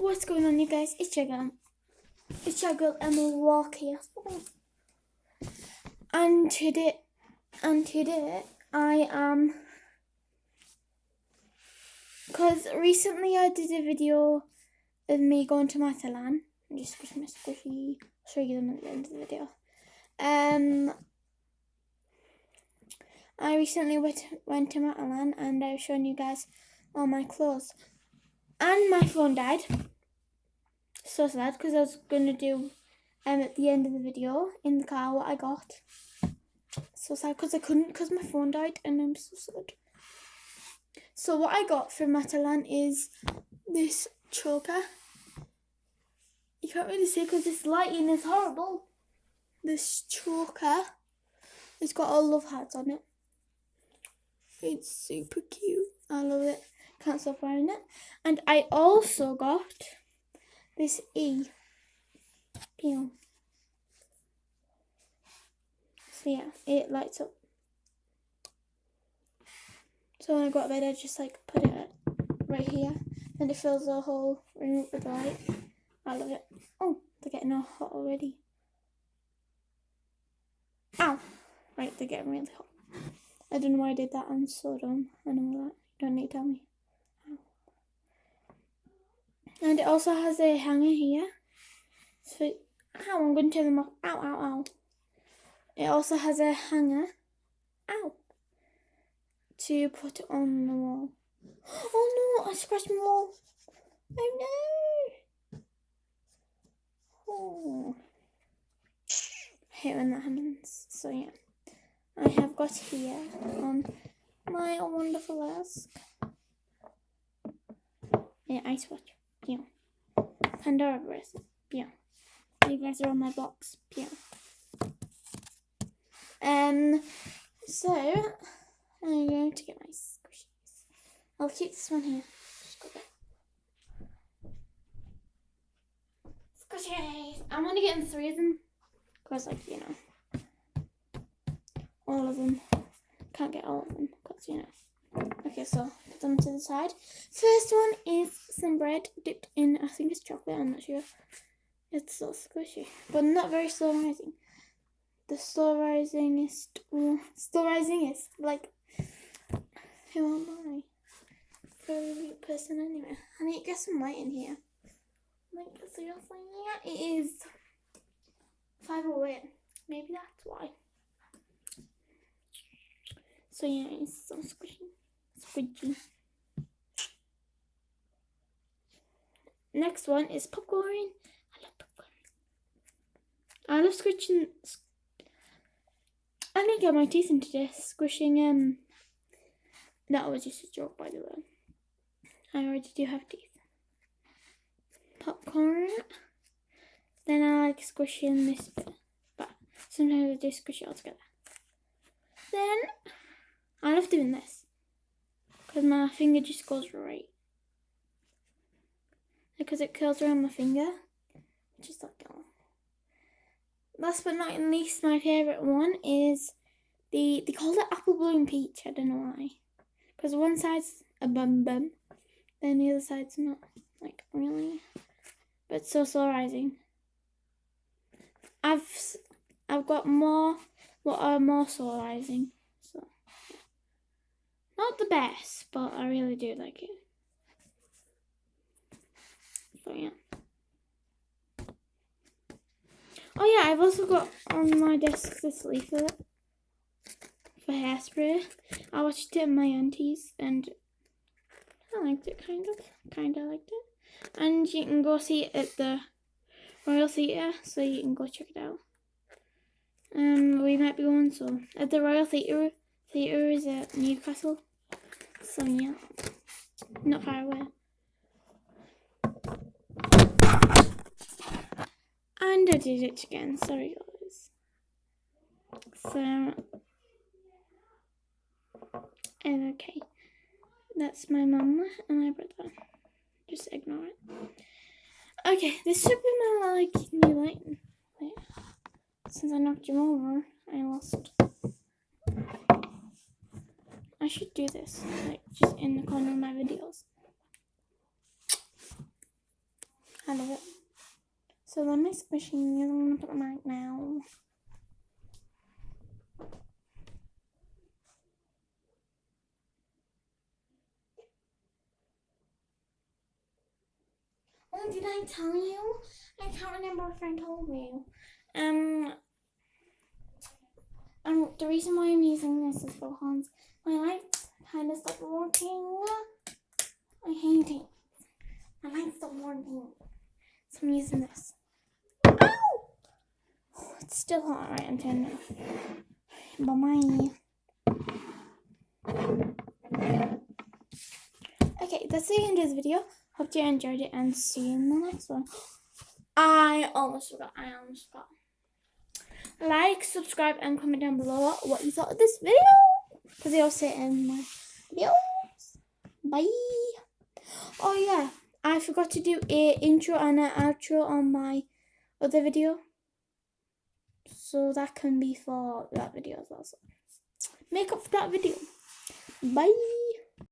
What's going on, you guys? It's your girl Emma Walker here. And today I am, because recently I did a video of me going to MATALAN. I'm just squishing my squishy. I'll show you them at the end of the video. I recently went to MATALAN and I was showing you guys all my clothes. And my phone died. So sad, because I was going to do at the end of the video in the car what I got. So sad because I couldn't, because my phone died, and I'm so sad. So what I got from MATALAN is this choker. You can't really see because this lighting is horrible. This choker. It's got all love hearts on it. It's super cute. I love it. Can't stop wearing it. And I also got this peel. So yeah, it lights up. So when I go to bed, I just like put it right here, and it fills the whole room with light. I love it. Oh, they're getting all hot already. Ow! Right, they're getting really hot. I don't know why I did that. I'm so dumb. I know that. You don't need to tell me. Ow. And it also has a hanger here. So, ow, I'm going to turn them off. Ow, ow, ow. It also has a hanger. Ow. To put on the wall. Oh no, I scratched my wall. Oh no. Oh. I hate when that happens. So yeah. I have got here on my wonderful desk. Yeah, ice watch. Yeah. Pandora breath. Yeah. You guys are on my box. Yeah. So I'm going to get my squishies. I'll keep this one here. Just go there. Squishies! I'm only getting 3 of them. Because, like, you know, all of them. Can't get all of them. Because, you know. Okay, so put them to the side. First one is some bread dipped in, I think it's chocolate, I'm not sure. It's so squishy. But not very slow rising. The slow rising is like, who am I? Very person anyway. I need to get some light in here. Like, seriously, yeah, it is 5:08. Maybe that's why. So yeah, it's so squidgy. Next one is popcorn. I love popcorn. I love squishing. I didn't get my teeth into this squishing. That was just a joke, by the way. I already do have teeth. Popcorn. Then I like squishing this bit, but sometimes I do squish it all together. Then I love doing this because my finger just goes right, because it curls around my finger, just like that. Last but not least, my favourite one is they call it apple bloom peach. I don't know why. Because one side's a bum, then the other side's not, like, really. But so rising. I've got more what are more slow rising. So not the best, but I really do like it. So yeah. Oh yeah, I've also got on my desk this leaflet for hairspray. I watched it at my auntie's and I liked it, kind of liked it. And you can go see it at the Royal Theatre, so you can go check it out. We might be going so at the Royal Theatre is at Newcastle. So yeah, not far away. And I did it again, sorry guys. So, and okay, that's my mum and my brother. Just ignore it. Okay, this should be my new light. Wait. Since I knocked him over, I lost. I should do this, like, just in the corner of my videos. kind of it. So they're my squishies. I'm going to put them out now. Oh, did I tell you? I can't remember if I told you. The reason why I'm using this is because my light kind of stopped working. I hate it. My light stopped working. So I'm using this. Ow! Oh, it's still hot. Right, I'm turning it off. Bye-bye. Okay, that's the end of this video. Hope you enjoyed it and see you in the next one. I almost forgot. Like, subscribe, and comment down below what you thought of this video. Because they all say it in my videos. Bye. Oh yeah, I forgot to do an intro and an outro on my other video. So that can be for that video as well. So make up for that video. Bye.